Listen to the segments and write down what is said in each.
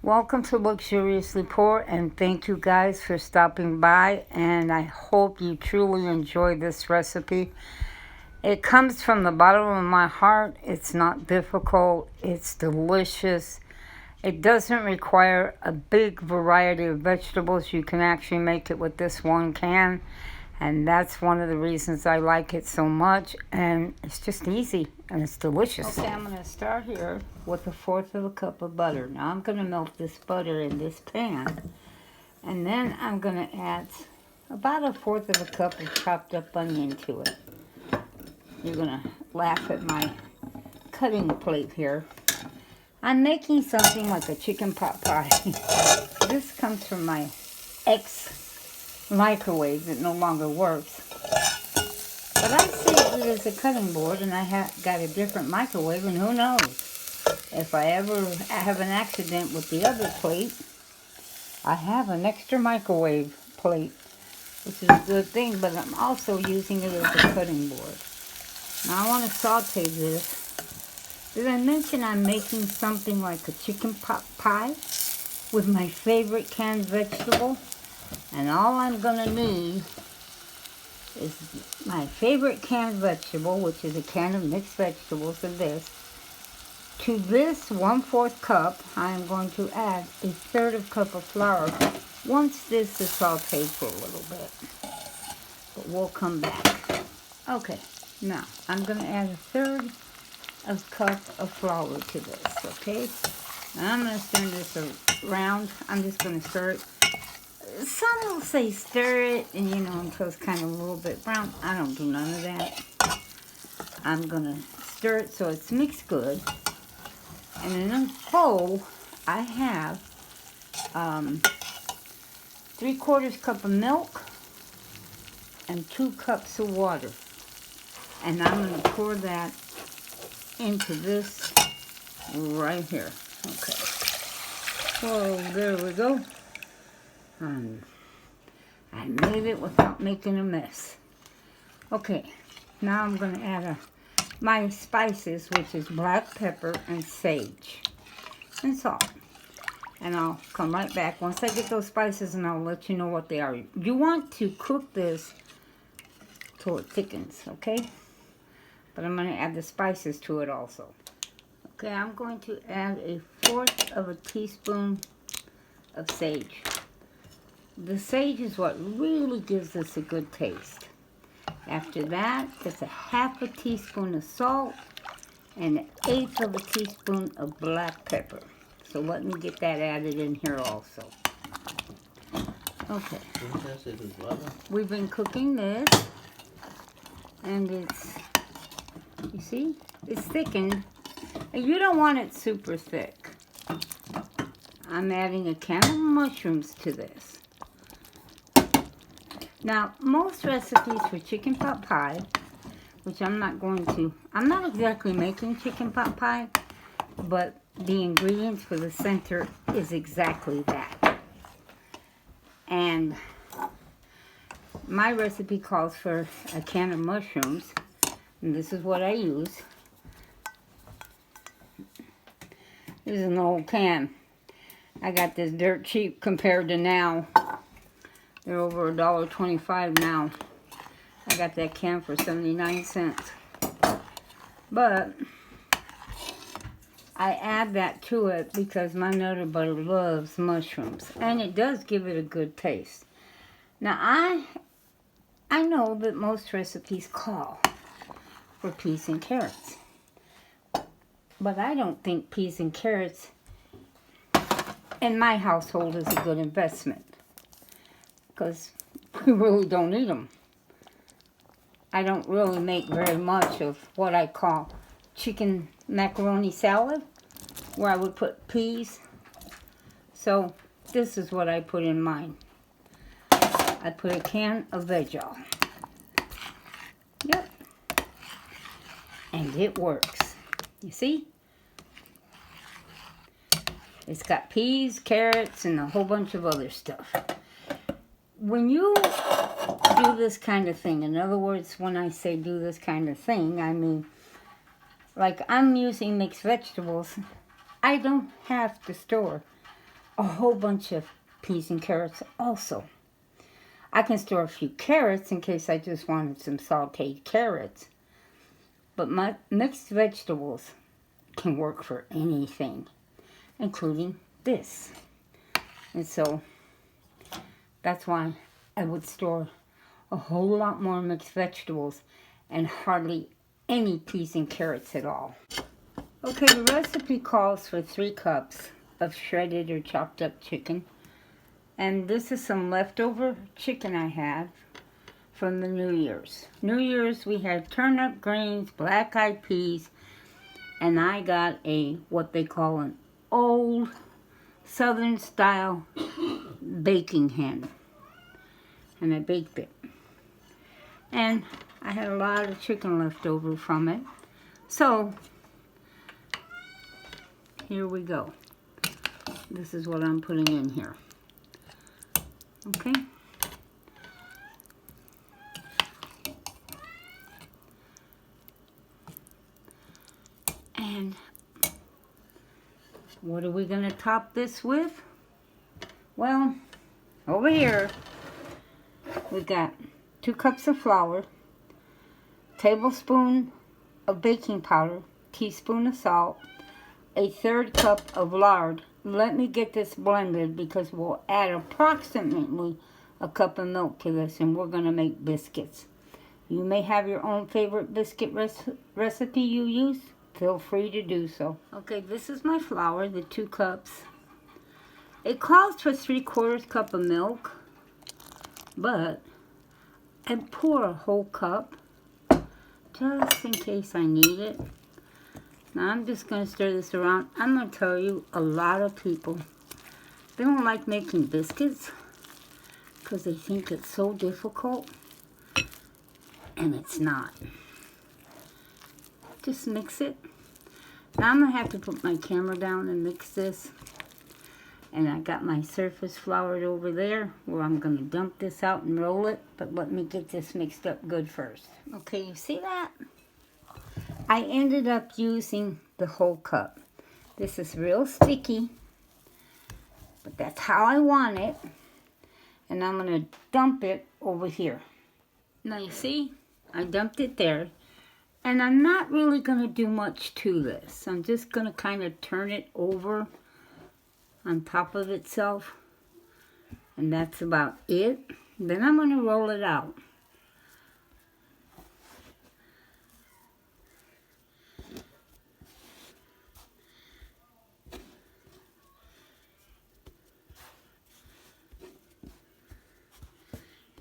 Welcome to Luxuriously Poor, and thank you guys for stopping by, and I hope you truly enjoy this recipe. It comes from the bottom of my heart. It's not difficult. It's delicious. It doesn't require a big variety of vegetables. You can actually make it with this one can. And that's one of the reasons I like it so much. And it's just easy and it's delicious. Okay, I'm going to start here with 1/4 of a cup of butter. Now I'm going to melt this butter in this pan. And then I'm going to add about 1/4 of a cup of chopped up onion to it. You're going to laugh at my cutting plate here. I'm making something like a chicken pot pie. This comes from my ex-microwave that no longer works. But I saved it as a cutting board, and I got a different microwave, and who knows? If I ever have an accident with the other plate, I have an extra microwave plate, which is a good thing, but I'm also using it as a cutting board. Now I want to saute this. Did I mention I'm making something like a chicken pot pie with my favorite canned vegetable? And all I'm going to need is my favorite canned vegetable, which is a can of mixed vegetables of this. To this 1/4 cup, I'm going to add 1/3 cup of flour once this is sauteed for a little bit. But we'll come back. Okay, now I'm going to add 1/3 cup of flour to this, okay? Now I'm going to turn this around. I'm just going to stir it. Some will say stir it, and until it's kind of a little bit brown. I don't do none of that. I'm going to stir it so it's mixed good. And in a bowl, I have 3/4 cup of milk and 2 cups of water. And I'm going to pour that into this right here. Okay. So there we go. I made it without making a mess. Okay, now I'm going to add my spices, which is black pepper and sage and salt. And I'll come right back once I get those spices, and I'll let you know what they are. You want to cook this till it thickens, okay? But I'm going to add the spices to it also. Okay, I'm going to add 1/4 of a teaspoon of sage. The sage is what really gives this a good taste. After that, it's 1/2 teaspoon of salt and 1/8 of a teaspoon of black pepper. So let me get that added in here also. Okay. We've been cooking this, and it's, you see, it's thickened. And you don't want it super thick. I'm adding a can of mushrooms to this. Now, most recipes for chicken pot pie, which I'm not exactly making chicken pot pie, but the ingredients for the center is exactly that. And my recipe calls for a can of mushrooms, and this is what I use. This is an old can. I got this dirt cheap compared to now. They're over $1.25 now. I got that can for 79 cents. But I add that to it because my Nutter Butter loves mushrooms. And it does give it a good taste. Now, I know that most recipes call for peas and carrots. But I don't think peas and carrots in my household is a good investment, because we really don't eat them. I don't really make very much of what I call chicken macaroni salad, where I would put peas. So this is what I put in mine. I put a can of Veg-All. Yep. And it works. You see? It's got peas, carrots, and a whole bunch of other stuff. When you do this kind of thing, in other words, when I say do this kind of thing, I mean, like I'm using mixed vegetables, I don't have to store a whole bunch of peas and carrots also. I can store a few carrots in case I just wanted some sauteed carrots. But my mixed vegetables can work for anything, including this. And so that's why I would store a whole lot more mixed vegetables and hardly any peas and carrots at all. Okay, the recipe calls for 3 cups of shredded or chopped up chicken. And this is some leftover chicken I had from the New Year's. New Year's we had turnip greens, black-eyed peas, and I got what they call an old Southern style baking hen. And I baked it. And I had a lot of chicken left over from it. So, here we go. This is what I'm putting in here. Okay. And what are we going to top this with? Well, over here, we've got 2 cups of flour, tablespoon of baking powder, teaspoon of salt, a 1/3 cup of lard. Let me get this blended because we'll add approximately a cup of milk to this, and we're going to make biscuits. You may have your own favorite biscuit recipe you use. Feel free to do so. Okay, this is my flour, the 2 cups. It calls for 3/4 cup of milk, but I pour a whole cup just in case I need it. Now I'm just going to stir this around. I'm going to tell you, a lot of people, they don't like making biscuits because they think it's so difficult, and it's not. Just mix it. Now I'm going to have to put my camera down and mix this. And I got my surface floured over there where I'm going to dump this out and roll it. But let me get this mixed up good first. Okay, you see that? I ended up using the whole cup. This is real sticky, but that's how I want it. And I'm going to dump it over here. Now you see, I dumped it there. And I'm not really going to do much to this. I'm just going to kind of turn it over on top of itself. And that's about it. Then I'm going to roll it out.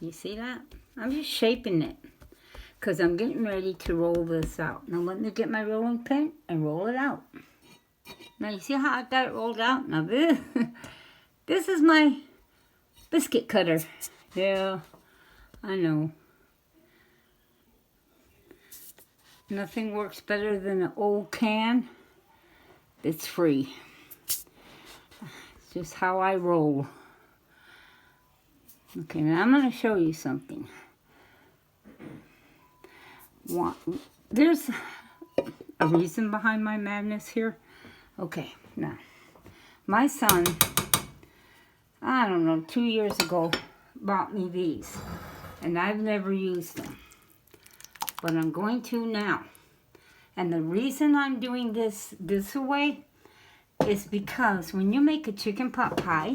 You see that? I'm just shaping it because I'm getting ready to roll this out. Now let me get my rolling pin and roll it out. Now you see how I got it rolled out? Now this is my biscuit cutter. Yeah, I know. Nothing works better than an old can that's free. It's just how I roll. Okay, now I'm going to show you something. There's a reason behind my madness here. Okay, now, my son, I don't know, 2 years ago, bought me these. And I've never used them. But I'm going to now. And the reason I'm doing this way is because when you make a chicken pot pie,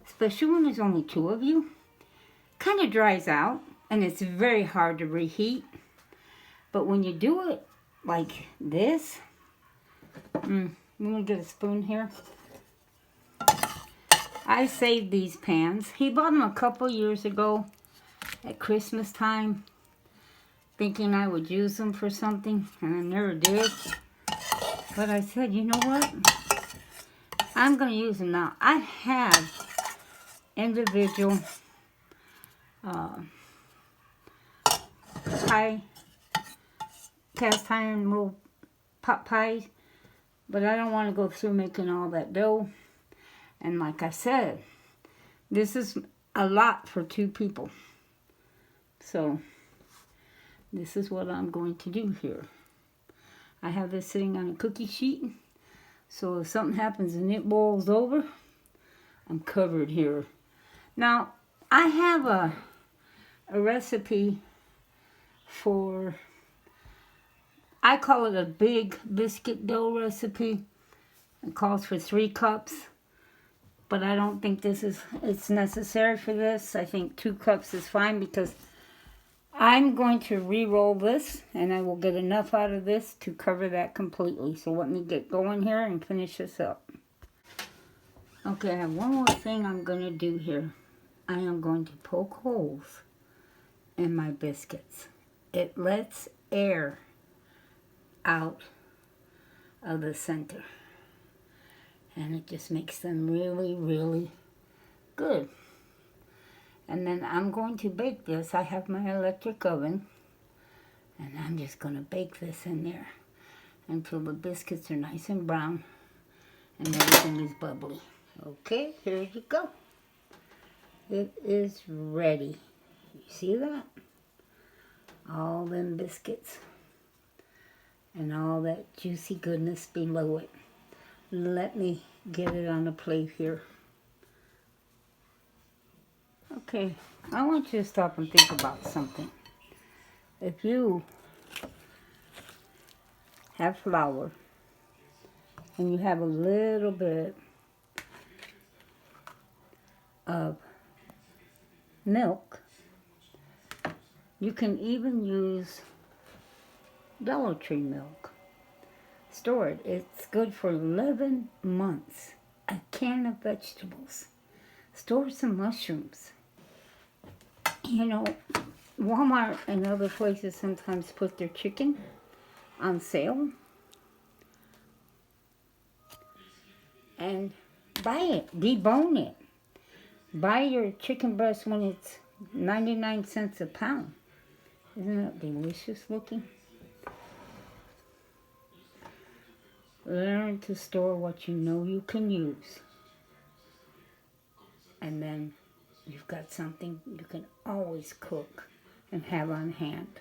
especially when there's only 2 of you, kind of dries out and it's very hard to reheat. But when you do it like this, I'm going to get a spoon here. I saved these pans. He bought them a couple years ago at Christmas time, thinking I would use them for something, and I never did. But I said, you know what? I'm going to use them now. I have individual cast iron little pot pies, but I don't want to go through making all that dough. And like I said, this is a lot for 2 people. So this is what I'm going to do here. I have this sitting on a cookie sheet, so if something happens and it boils over, I'm covered here. Now, I have a recipe for, I call it a big biscuit dough recipe. It calls for 3 cups, but I don't think it's necessary for this. I think 2 cups is fine because I'm going to re-roll this and I will get enough out of this to cover that completely. So let me get going here and finish this up. Okay, I have one more thing I'm going to do here. I am going to poke holes in my biscuits. It lets air out of the center. And it just makes them really, really good. And then I'm going to bake this. I have my electric oven. And I'm just going to bake this in there until the biscuits are nice and brown and everything is bubbly. Okay, here you go. It is ready. You see that? All them biscuits and all that juicy goodness below it. Let me get it on a plate here. Okay, I want you to stop and think about something. If you have flour and you have a little bit of milk, you can even use Dollar Tree milk. Store it. It's good for 11 months. A can of vegetables. Store some mushrooms. You know, Walmart and other places sometimes put their chicken on sale. And buy it. Debone it. Buy your chicken breast when it's 99 cents a pound. Isn't that delicious looking? Learn to store what you know you can use. And then you've got something you can always cook and have on hand.